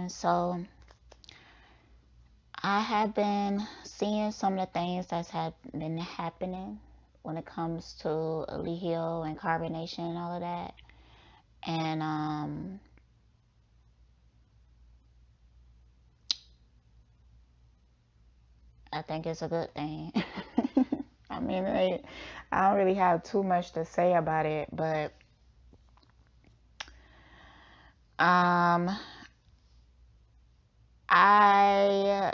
situation. So I have been seeing some of the things that's had been happening when it comes to Eligio and carbonation and all of that. And I think it's a good thing. I mean, I don't really have too much to say about it, but um, I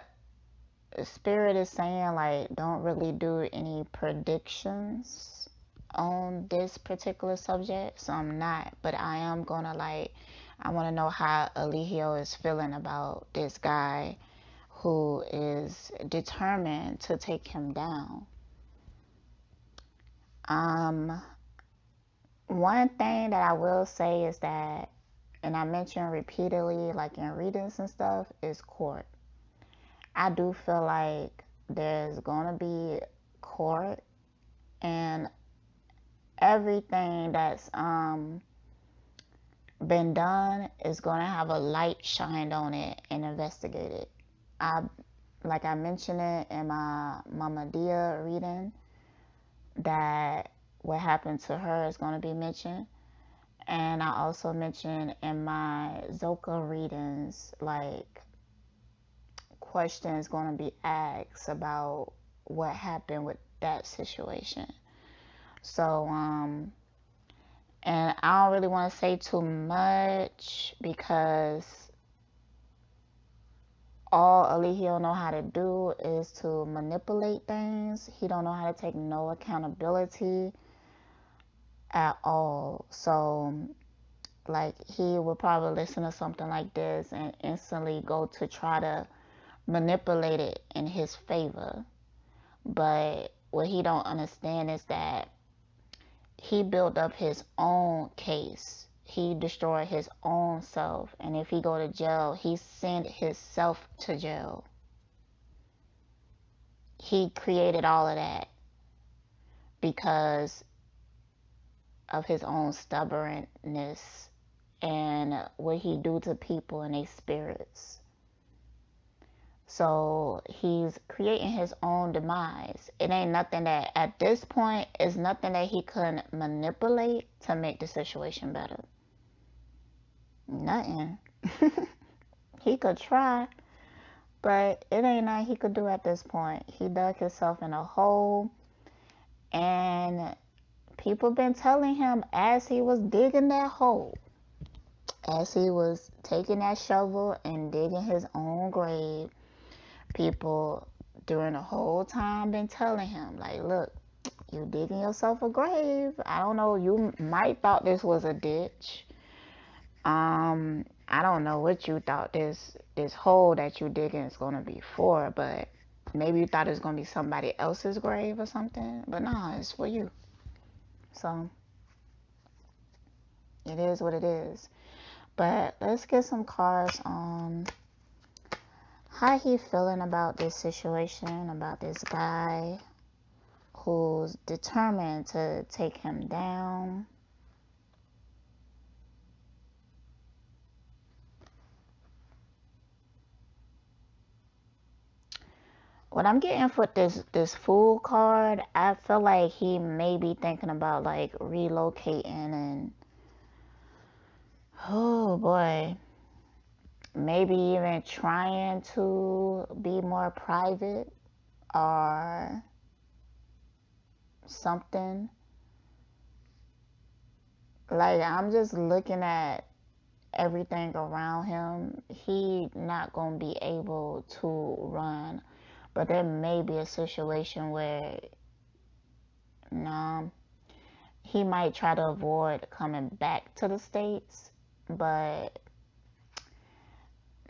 Spirit is saying like don't really do any predictions on this particular subject, so I'm not, but I am gonna like I want to know how Eligio is feeling about this guy who is determined to take him down. Um, One thing that I will say is that, and I mentioned repeatedly, like in readings and stuff, is court. I do feel like there's gonna be court, and everything that's been done is gonna have a light shined on it and investigated. I Like I mentioned it in my Mama Dia reading that what happened to her is going to be mentioned. And I also mentioned in my Zoka readings, like questions going to be asked about what happened with that situation. So, and I don't really want to say too much because all Eligio know how to do is to manipulate things. He don't know how to take no accountability at all. So like he would probably listen to something like this and instantly go to try to manipulate it in his favor. But what he don't understand is that he built up his own case. He destroyed his own self, and if he go to jail, he sent himself to jail. He created all of that because of his own stubbornness and what he do to people and their spirits. So he's creating his own demise. It ain't nothing that, at this point, is nothing that he couldn't manipulate to make the situation better. Nothing. He could try, but it ain't nothing he could do at this point. He dug himself in a hole, and people been telling him as he was digging that hole, as he was taking that shovel and digging his own grave, people during the whole time been telling him, like, look, you digging yourself a grave. I don't know, you might thought this was a ditch. I don't know what you thought this hole that you digging is gonna be for, but maybe you thought it was gonna be somebody else's grave or something. But nah, it's for you. So it is what it is. But let's get some cards on how he feeling about this situation, about this guy who's determined to take him down. What I'm getting for this Fool card, I feel like he may be thinking about like relocating and oh boy, maybe even trying to be more private or something. Like I'm just looking at everything around him. He not gonna be able to run, but there may be a situation where nah, he might try to avoid coming back to the States, but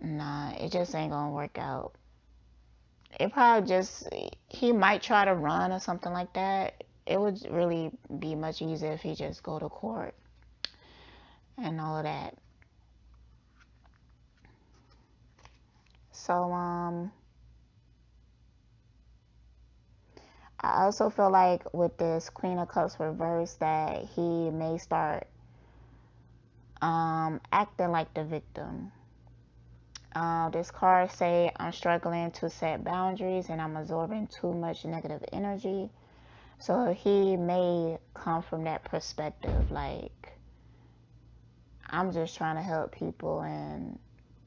nah, it just ain't gonna work out. It probably just, he might try to run or something like that. It would really be much easier if he just go to court and all of that. So, I also feel like with this Queen of Cups reverse that he may start acting like the victim. This card say I'm struggling to set boundaries and I'm absorbing too much negative energy. So he may come from that perspective, like, I'm just trying to help people, and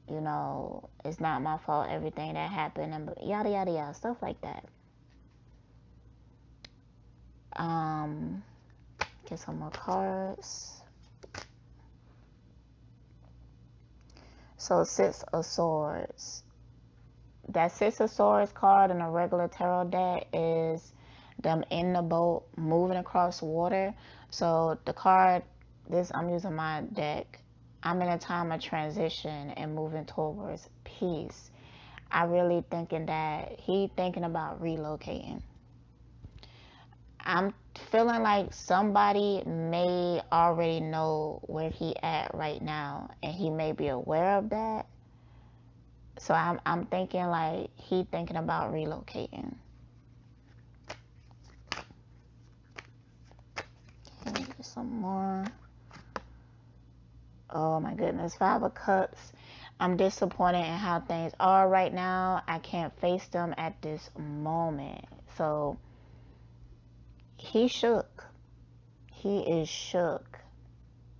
it's not my fault everything that happened, and yada yada yada, stuff like that. Get some more cards. So 6 of Swords. That 6 of Swords card in a regular tarot deck is them in the boat moving across water. So the card, I'm using my deck. I'm in a time of transition and moving towards peace. I really thinking that he thinking about relocating. I'm feeling like somebody may already know where he at right now, and he may be aware of that. So I'm thinking like he thinking about relocating. Okay, get some more. Oh my goodness, 5 of Cups. I'm disappointed in how things are right now. I can't face them at this moment. So he shook. He is shook.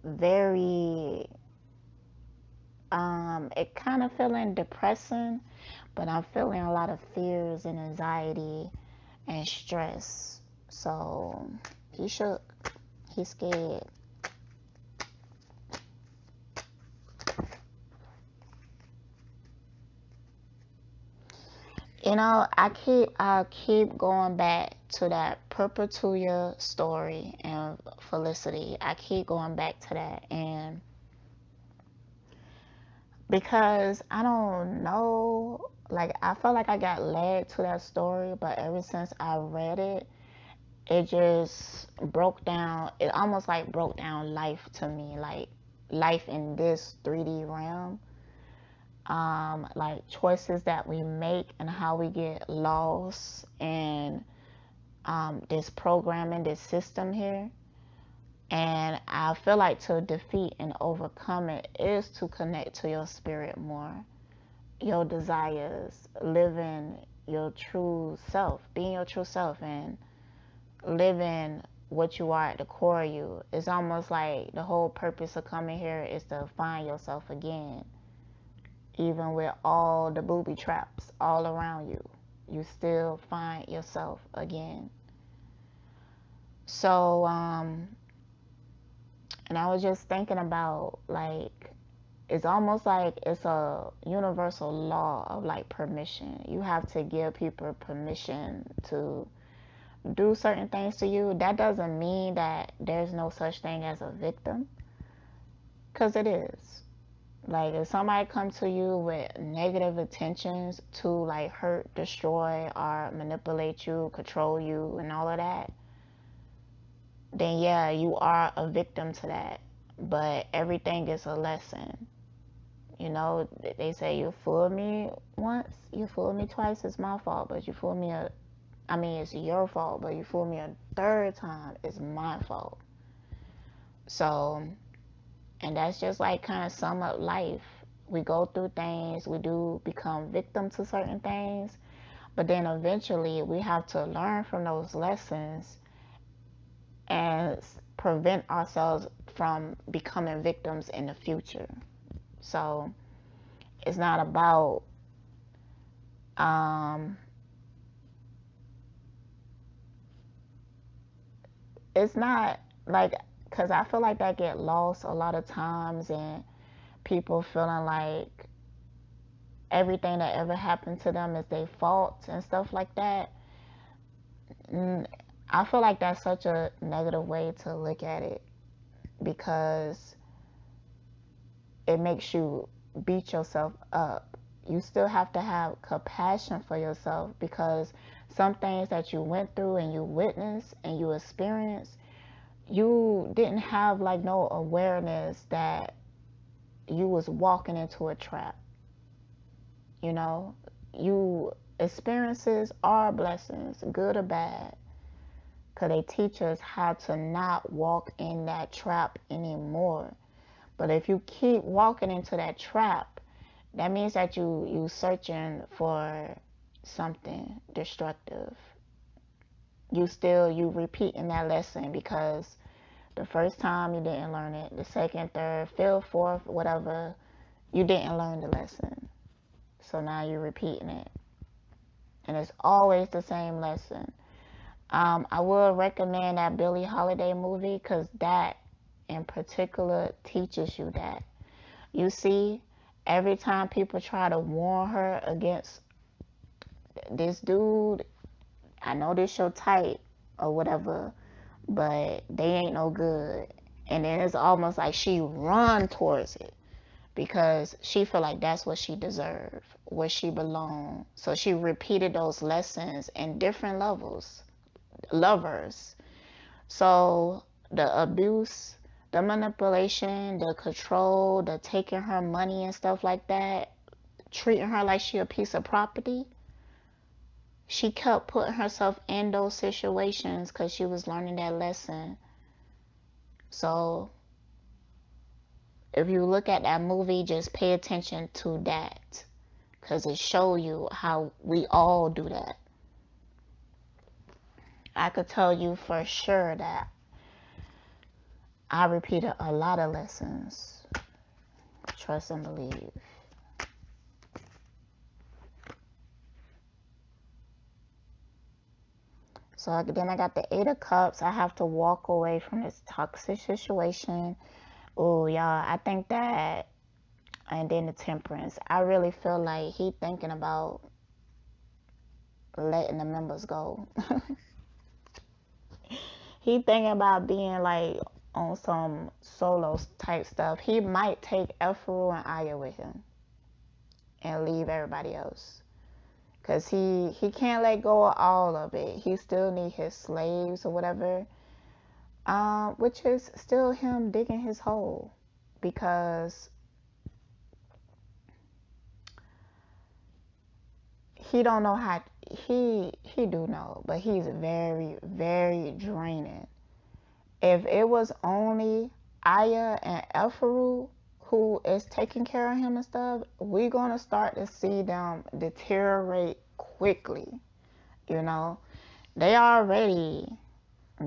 Very it kind of feeling depressing, but I'm feeling a lot of fears and anxiety and stress. So he shook. He's scared. I keep going back to that Perpetua story and Felicity. I keep going back to that, and because I don't know, like, I felt like I got led to that story, but ever since I read it, it just broke down. It almost like broke down life to me, like life in this 3D realm. Like choices that we make and how we get lost in this programming, this system here. And I feel like to defeat and overcome it is to connect to your spirit more, your desires, living your true self, being your true self, and living what you are at the core of you. It's almost like the whole purpose of coming here is to find yourself again. Even with all the booby traps all around you, you still find yourself again. So, and I was just thinking about, like, it's almost like it's a universal law of like permission. You have to give people permission to do certain things to you. That doesn't mean that there's no such thing as a victim, because it is. Like, if somebody comes to you with negative intentions to like hurt, destroy, or manipulate you, control you, and all of that, then yeah, you are a victim to that. But everything is a lesson. They say you fooled me once, you fooled me twice, it's my fault. But you fooled me it's your fault, but you fooled me a third time, it's my fault. So, and that's just like kind of sum up life. We go through things, we do become victim to certain things, but then eventually we have to learn from those lessons and prevent ourselves from becoming victims in the future. So it's not about it's not like, because I feel like that get lost a lot of times, and people feeling like everything that ever happened to them is their fault and stuff like that. I feel like that's such a negative way to look at it, because it makes you beat yourself up. You still have to have compassion for yourself, because some things that you went through and you witnessed and you experienced, you didn't have like no awareness that you was walking into a trap. You experiences are blessings, good or bad, because they teach us how to not walk in that trap anymore. But if you keep walking into that trap, that means that you searching for something destructive. You repeating that lesson because the first time you didn't learn it, the second, third, fifth, fourth, whatever, you didn't learn the lesson. So now you're repeating it. And it's always the same lesson. I would recommend that Billie Holiday movie because that in particular teaches you that. You see, every time people try to warn her against this dude, I know this your type or whatever, but they ain't no good. And then it's almost like she run towards it because she feel like that's what she deserved, where she belonged. So she repeated those lessons in different lovers. So the abuse, the manipulation, the control, the taking her money and stuff like that, treating her like she a piece of property. She kept putting herself in those situations because she was learning that lesson. So if you look at that movie, just pay attention to that because it show you how we all do that. I could tell you for sure that I repeated a lot of lessons. Trust and believe. So then I got the Eight of Cups. I have to walk away from this toxic situation. Oh, y'all, I think that. And then the Temperance. I really feel like he thinking about letting the members go. He thinking about being like on some solo type stuff. He might take Efru and Aya with him and leave everybody else. Because he can't let go of all of it. He still need his slaves or whatever. Which is still him digging his hole. Because he don't know how, he do know, but he's very, very draining. If it was only Aya and Elfaru who is taking care of him and stuff, we're going to start to see them deteriorate quickly. You know, they already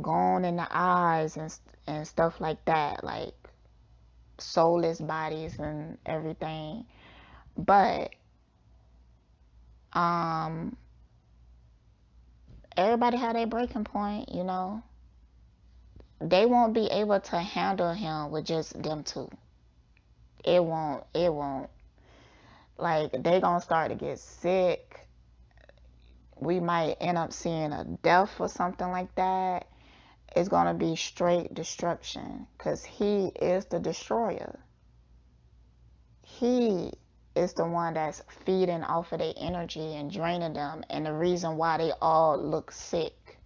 gone in the eyes and stuff like that, like soulless bodies and everything. But everybody had a breaking point, you know. They won't be able to handle him with just them two. It won't. Like, they gonna start to get sick. We might end up seeing a death or something like that. It's gonna be straight destruction because he is the destroyer. He is the one that's feeding off of their energy and draining them, and the reason why they all look sick.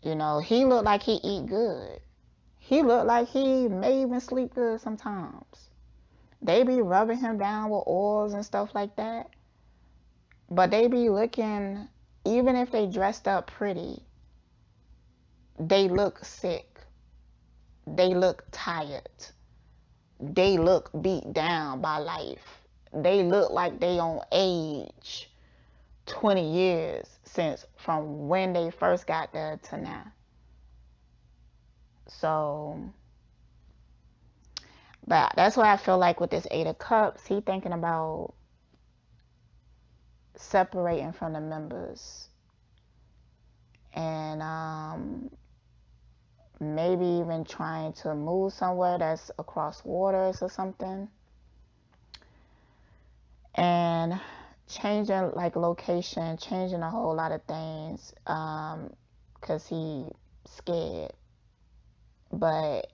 You know, he looked like he eat good. He looked like he may even sleep good sometimes. They be rubbing him down with oils and stuff like that. But they be looking, even if they dressed up pretty, they look sick. They look tired. They look beat down by life. They look like they on age 20 years since from when they first got there to now. So, but that's why I feel like with this Eight of Cups, he thinking about separating from the members. And maybe even trying to move somewhere that's across waters or something. And changing like location, changing a whole lot of things. Because he scared. But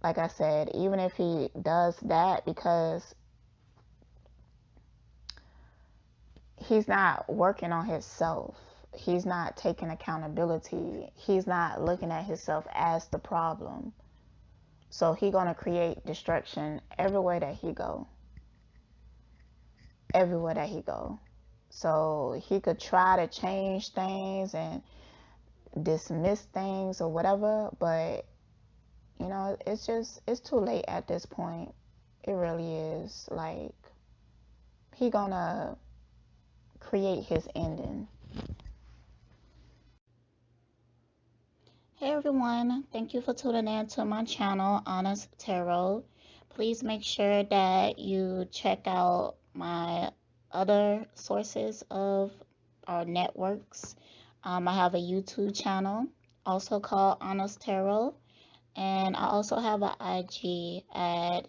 like I said, even if he does that, because he's not working on himself, he's not taking accountability, he's not looking at himself as the problem, so he's gonna create destruction everywhere that he go. So he could try to change things and dismiss things or whatever, but you know, it's too late at this point. It really is. Like, he gonna create his ending. Hey everyone, thank you for tuning in to my channel, Onyx Tarot. Please make sure that you check out my other sources of our networks. I have a YouTube channel also called Onyx Tarot, and I also have an IG at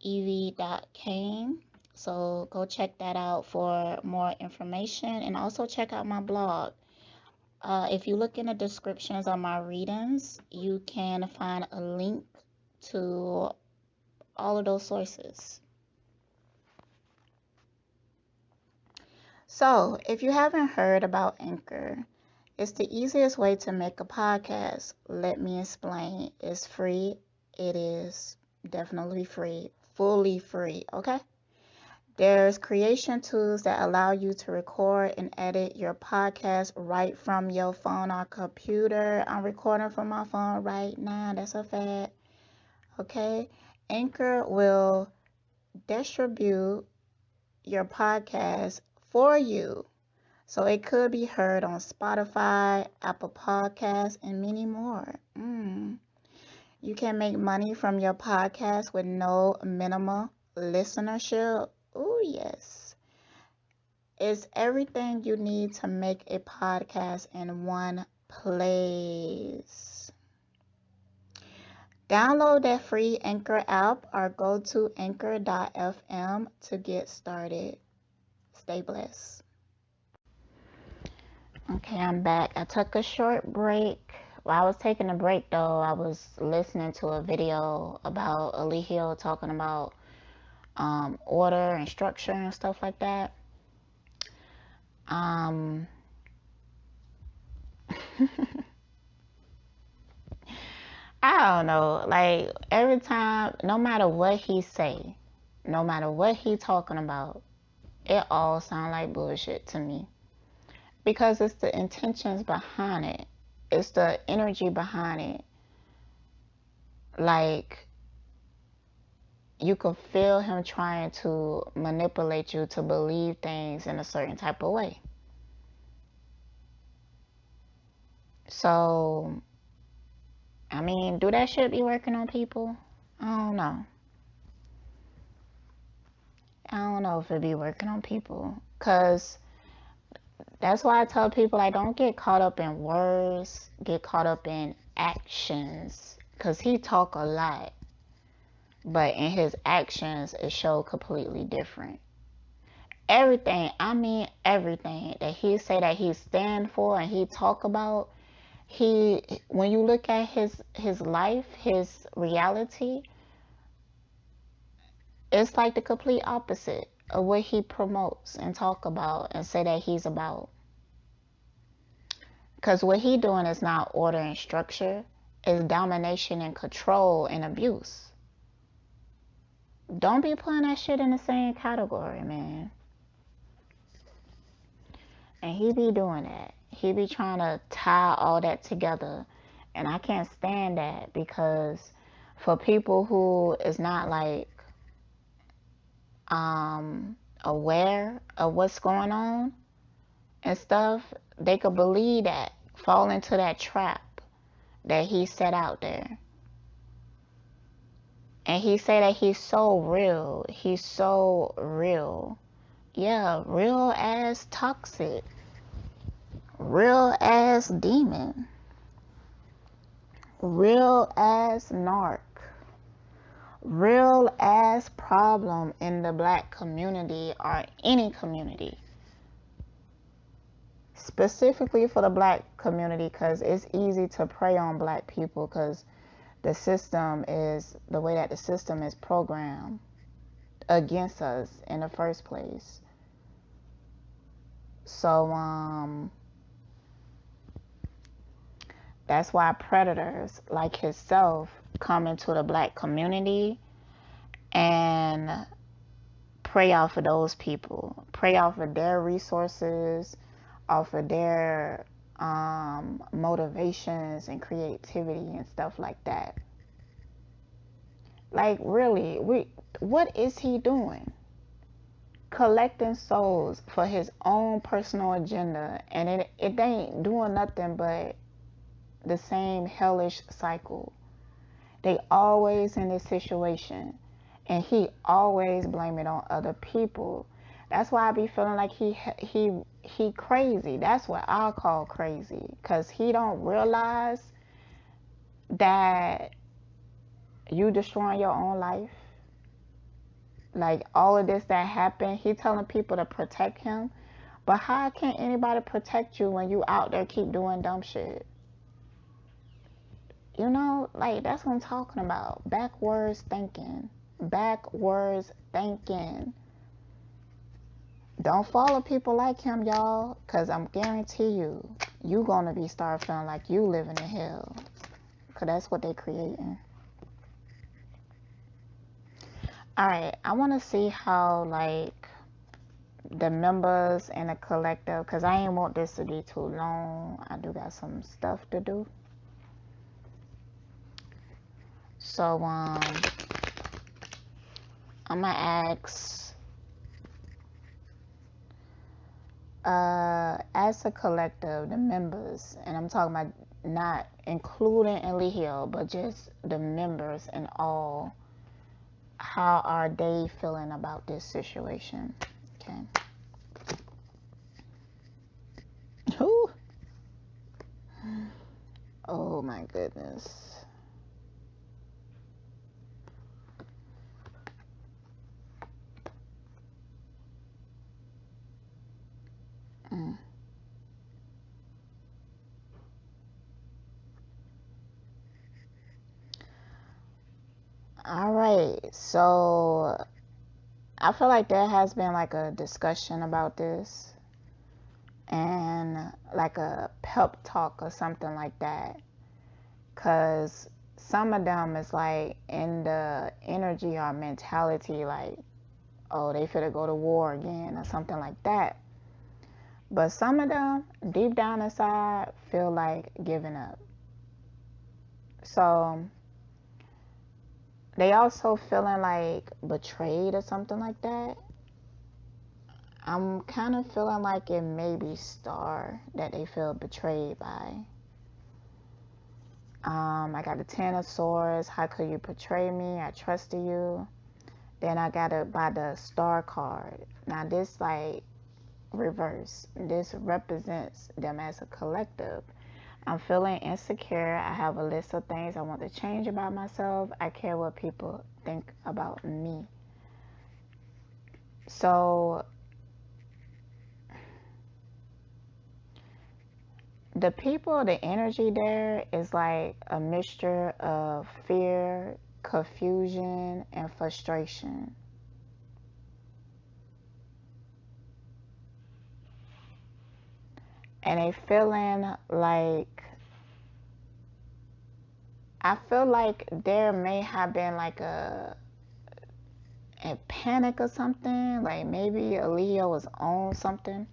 evie.kane. So go check that out for more information, and also check out my blog. If you look in the descriptions of my readings, you can find a link to all of those sources. So, if you haven't heard about Anchor, it's the easiest way to make a podcast. Let me explain. It's free. It is definitely free, fully free, okay? There's creation tools that allow you to record and edit your podcast right from your phone or computer. I'm recording from my phone right now. That's a fact. Okay? Anchor will distribute your podcast for you, so it could be heard on Spotify, Apple Podcasts, and many more. You can make money from your podcast with no minimum listenership. Oh, yes. It's everything you need to make a podcast in one place. Download that free Anchor app or go to anchor.fm to get started. Stay blessed. Okay, I'm back. I took a short break. While I was taking a break, though, I was listening to a video about Eligio talking about order and structure and stuff like that. I don't know. Like, every time, no matter what he say, no matter what he talking about, it all sound like bullshit to me. Because it's the intentions behind it. It's the energy behind it. Like, you could feel him trying to manipulate you to believe things in a certain type of way. So, I mean, do that shit be working on people? I don't know. I don't know if it be working on people. Because that's why I tell people, like, don't get caught up in words. Get caught up in actions. Because he talk a lot. But in his actions, it show completely different. Everything, I mean everything that he say that he stand for and he talk about, when you look at his life, his reality, it's like the complete opposite of what he promotes and talk about and say that he's about. Because what he doing is not order and structure, it's domination and control and abuse. Don't be putting that shit in the same category, man. And he be doing that. He be trying to tie all that together. And I can't stand that, because for people who is not like aware of what's going on and stuff, they could believe that, fall into that trap that he set out there. And he say that he's so real. He's so real. Yeah, real as toxic. Real as demon. Real as narc. Real as problem in the black community or any community. Specifically for the black community, because it's easy to prey on black people because the system is, the way that the system is programmed against us in the first place. So that's why predators like himself come into the black community and prey off of those people, prey off of their resources, off of their motivations and creativity and stuff like that. Like, really, what is he doing? Collecting souls for his own personal agenda, and it ain't doing nothing but the same hellish cycle. They always in this situation, and he always blame it on other people. That's why I be feeling like he crazy. That's what I'll call crazy, cause he don't realize that you destroying your own life. Like, all of this that happened, he telling people to protect him, but how can anybody protect you when you out there keep doing dumb shit? You know, like, that's what I'm talking about. Backwards thinking. Backwards thinking. Don't follow people like him, y'all, because I'm guarantee you gonna be start feeling like you living in hell, because that's what they creating. Alright, I want to see how, like, the members in the collective, because I ain't want this to be too long. I do got some stuff to do. So, I'm gonna ask, as a collective, the members, and I'm talking about not including Eligio, but just the members and all, how are they feeling about this situation? Okay. Ooh. Oh my goodness. Mm. All right, so I feel like there has been like a discussion about this, and like a pep talk or something like that, because some of them is like in the energy or mentality like, oh, they finna go to war again or something like that. But some of them deep down inside feel like giving up. So they also feeling like betrayed or something like that. I'm kind of feeling like it may be Star that they feel betrayed by. I got the Ten of Swords. How could you betray me? I trusted you. Then I got it by the Star card. Now this like reverse. This represents them as a collective. I'm feeling insecure. I have a list of things I want to change about myself. I care what people think about me. So the people, the energy there is like a mixture of fear, confusion, and frustration. And they feeling like, I feel like there may have been like a panic or something. Like maybe Eligio was on something.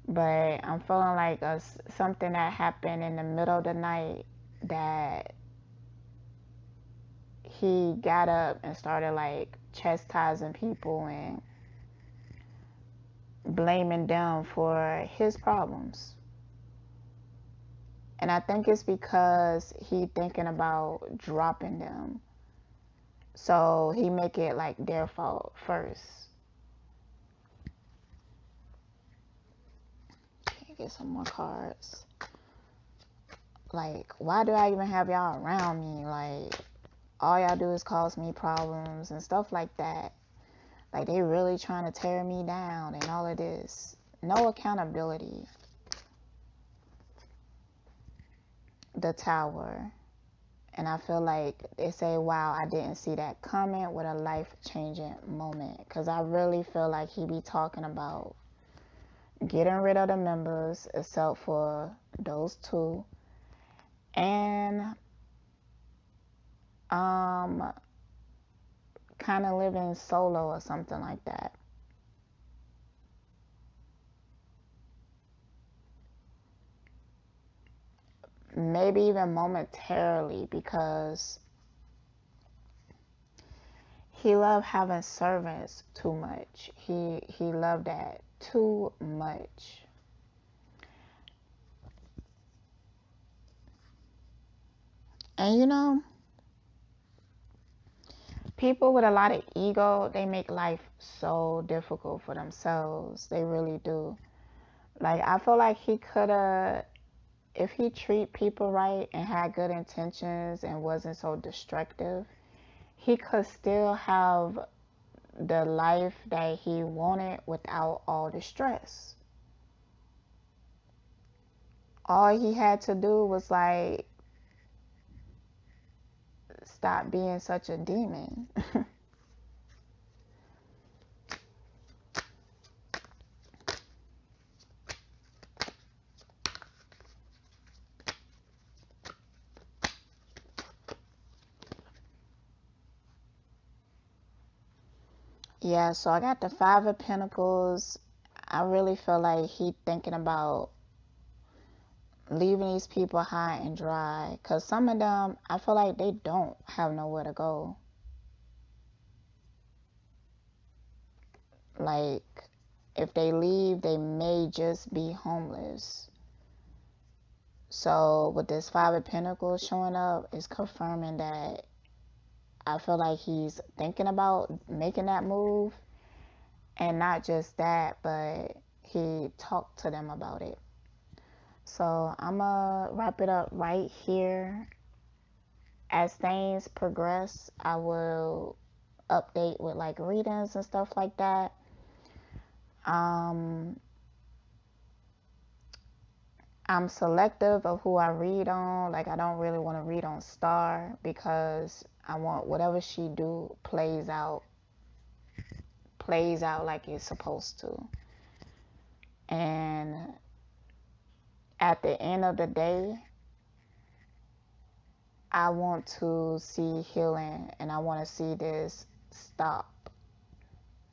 But I'm feeling like something that happened in the middle of the night that he got up and started like chastising people and blaming them for his problems. And I think it's because he thinking about dropping them. So he make it like their fault first. Can you get some more cards? Like, why do I even have y'all around me? Like, all y'all do is cause me problems and stuff like that. Like, they really trying to tear me down and all of this. No accountability. The Tower. And I feel like they say, wow, I didn't see that coming. With a life-changing moment. Because I really feel like he be talking about getting rid of the members, except for those two. And kind of living solo or something like that. Maybe even momentarily, because He loved having servants too much. He loved that too much. And you know, people with a lot of ego, they make life so difficult for themselves. They really do. Like, I feel like he could have, if he treat people right and had good intentions and wasn't so destructive, he could still have the life that he wanted without all the stress. All he had to do was like stop being such a demon. Yeah, so I got the Five of Pentacles. I really feel like he thinking about leaving these people high and dry, because some of them, I feel like they don't have nowhere to go. Like, if they leave, they may just be homeless. So with this Five of Pentacles showing up, is confirming that I feel like he's thinking about making that move. And not just that, but he talked to them about it. So I'm going to wrap it up right here. As things progress, I will update with like readings and stuff like that. I'm selective of who I read on. Like, I don't really want to read on Star, because I want whatever she do plays out like it's supposed to. And at the end of the day, I want to see healing, and I want to see this stop,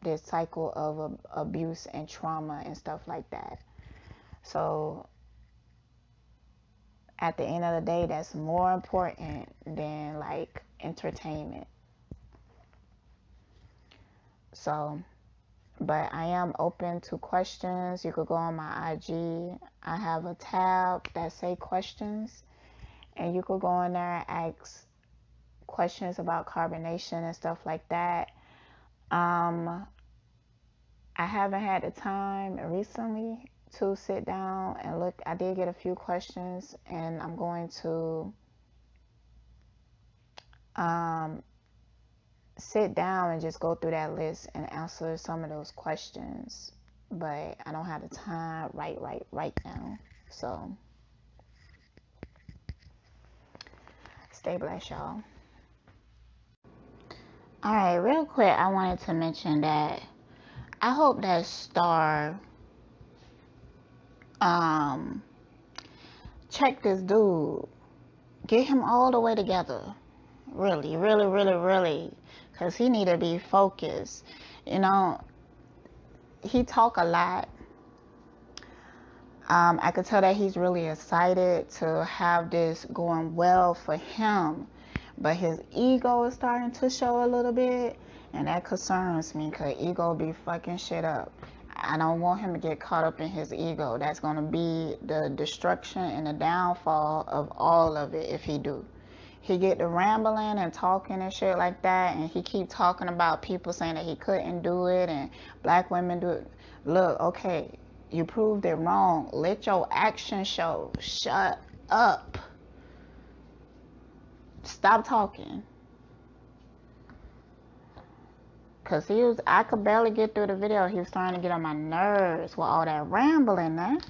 this cycle of abuse and trauma and stuff like that. So at the end of the day, that's more important than like entertainment. So, but I am open to questions. You could go on my IG. I have a tab that say questions, and you could go in there and ask questions about carbonation and stuff like that. I haven't had the time recently to sit down and look. I did get a few questions, and I'm going to sit down and just go through that list and answer some of those questions. But I don't have the time right now. So stay blessed, y'all. All right, real quick, I wanted to mention that I hope that Star check this dude, get him all the way together, really, because he need to be focused. You know, he talk a lot. I could tell that he's really excited to have this going well for him, but his ego is starting to show a little bit, and that concerns me, because ego be fucking shit up. I don't want him to get caught up in his ego. That's going to be the destruction and the downfall of all of it if he do. He get to rambling and talking and shit like that, and he keep talking about people saying that he couldn't do it and black women do it. Look, okay, you proved it wrong. Let your action show. Shut up. Stop talking. Cause I could barely get through the video. He was starting to get on my nerves with all that rambling, man.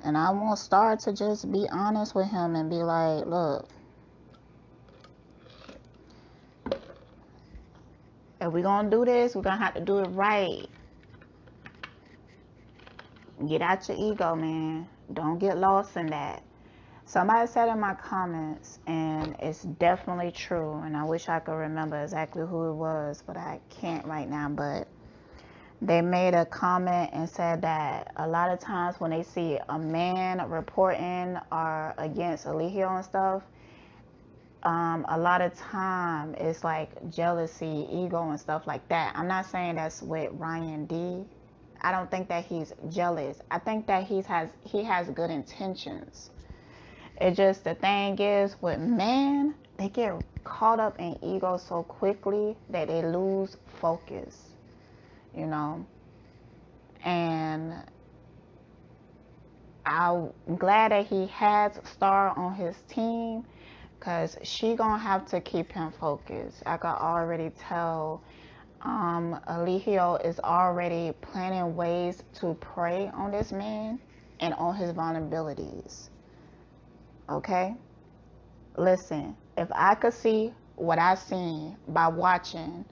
And I want Star to just be honest with him and be like, look, if we're gonna do this, we're gonna have to do it right. Get out your ego, man. Don't get lost in that. Somebody said in my comments, and it's definitely true, and I wish I could remember exactly who it was, but I can't right now. But they made a comment and said that a lot of times when they see a man reporting or against Eligio and stuff, A lot of time it's like jealousy, ego, and stuff like that. I'm not saying that's with Ryan D. I don't think that he's jealous. I think that he has good intentions. It just, the thing is with men, they get caught up in ego so quickly that they lose focus, you know. And I'm glad that he has Star on his team, because she gonna have to keep him focused. I can already tell. Eligio is already planning ways to prey on this man and on his vulnerabilities. Okay? Listen, if I could see what I seen by watching,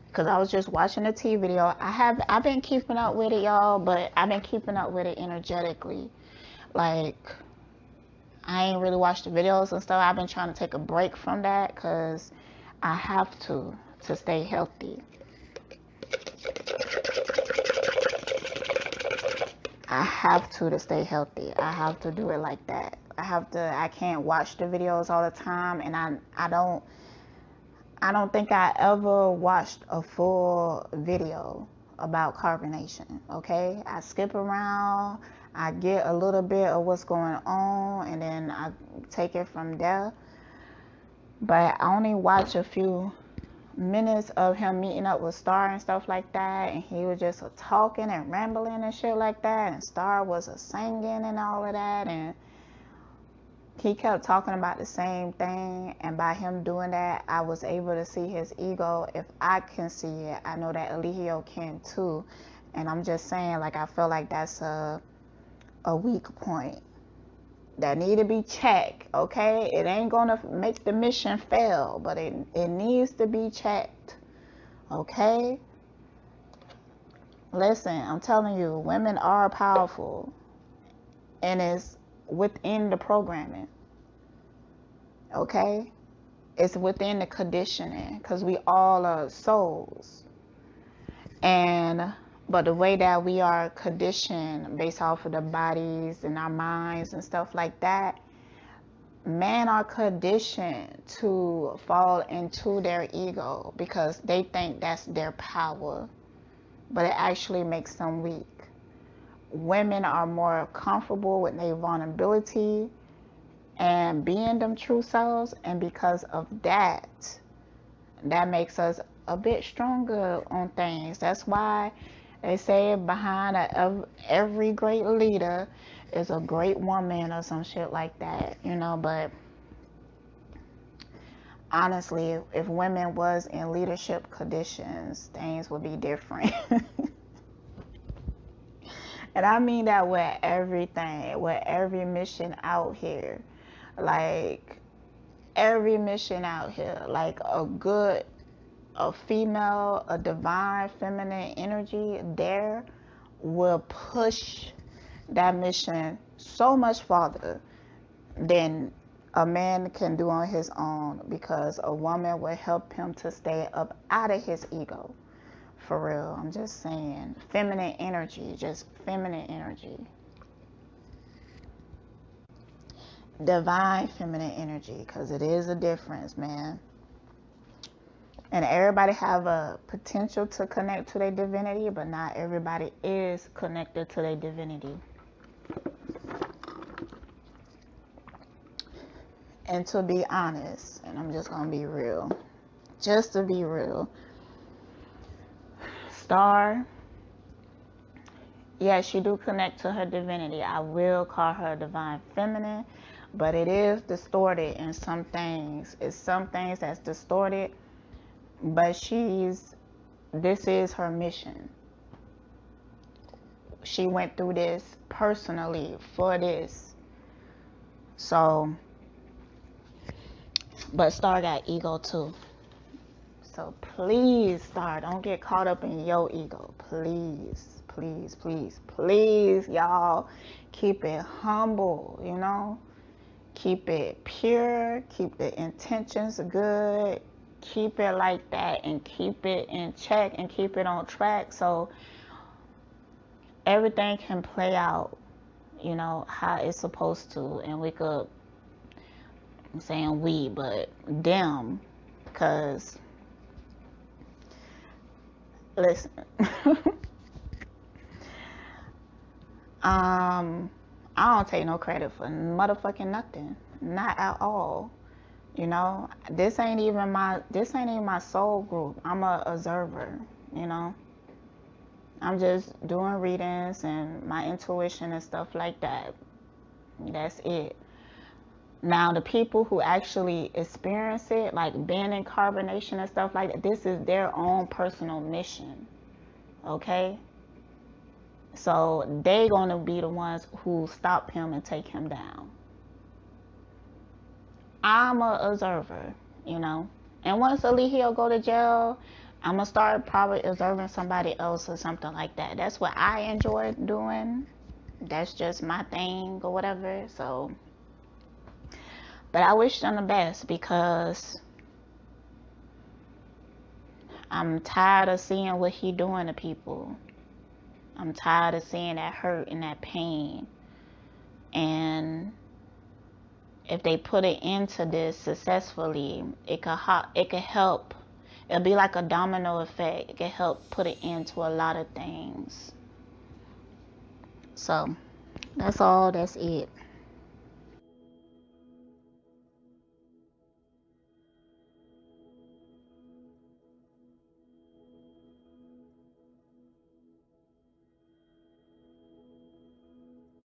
because I was just watching the T video. I've been keeping up with it, y'all, but I've been keeping up with it energetically. Like, I ain't really watched the videos and stuff. I've been trying to take a break from that because I have to stay healthy. I have to stay healthy. I have to do it like that. I can't watch the videos all the time, and I don't think I ever watched a full video about carbonation. Okay, I skip around, I get a little bit of what's going on, and then I take it from there. But I only watch a few minutes of him meeting up with Star and stuff like that, and he was just talking and rambling and shit like that, and Star was singing and all of that, and he kept talking about the same thing. And by him doing that, I was able to see his ego. If I can see it, I know that Eligio can too. And I'm just saying, like, I feel like that's a weak point that need to be checked. Okay, it ain't gonna make the mission fail, but it needs to be checked. Okay, listen, I'm telling you, women are powerful, and it's within the programming. Okay, it's within the conditioning, because we all are souls. And but the way that we are conditioned based off of the bodies and our minds and stuff like that, men are conditioned to fall into their ego because they think that's their power, but it actually makes them weak. Women are more comfortable with their vulnerability and being them true selves, and because of that, that makes us a bit stronger on things. That's why they say behind every great leader is a great woman or some shit like that, you know. But honestly, if women was in leadership conditions, things would be different. And I mean that with everything, with every mission out here. Like, every mission out here, like a female, a divine feminine energy there will push that mission so much farther than a man can do on his own, because a woman will help him to stay up out of his ego. For real, I'm just saying, feminine energy, just feminine energy. Divine feminine energy, because it is a difference, man. And everybody have a potential to connect to their divinity, but not everybody is connected to their divinity. And to be honest, and I'm just gonna be real, just to be real, Star, yes, she do connect to her divinity. I will call her divine feminine, but it is distorted in some things. It's some things that's distorted, but this is her mission. She went through this personally for this. So, but Star got ego too. So please, Star, don't get caught up in your ego. Please, please, please, please, y'all. Keep it humble, you know. Keep it pure. Keep the intentions good. Keep it like that, and keep it in check, and keep it on track, so everything can play out, you know, how it's supposed to, and we could I'm saying we, but them, because listen, I don't take no credit for motherfucking nothing, not at all. You know, this ain't even my soul group. I'm a observer. You know, I'm just doing readings and my intuition and stuff like that. That's it. Now, the people who actually experience it, like being in carbonation and stuff like that, this is their own personal mission. Okay? So they gonna be the ones who stop him and take him down. I'm a observer, you know. And once Eligio go to jail, I'm gonna start probably observing somebody else or something like that. That's what I enjoy doing. That's just my thing or whatever. So, but I wish them the best because I'm tired of seeing what he doing to people. I'm tired of seeing that hurt and that pain. And if they put it into this successfully, it could help. It'll be like a domino effect. It could help put it into a lot of things. So that's all. That's it.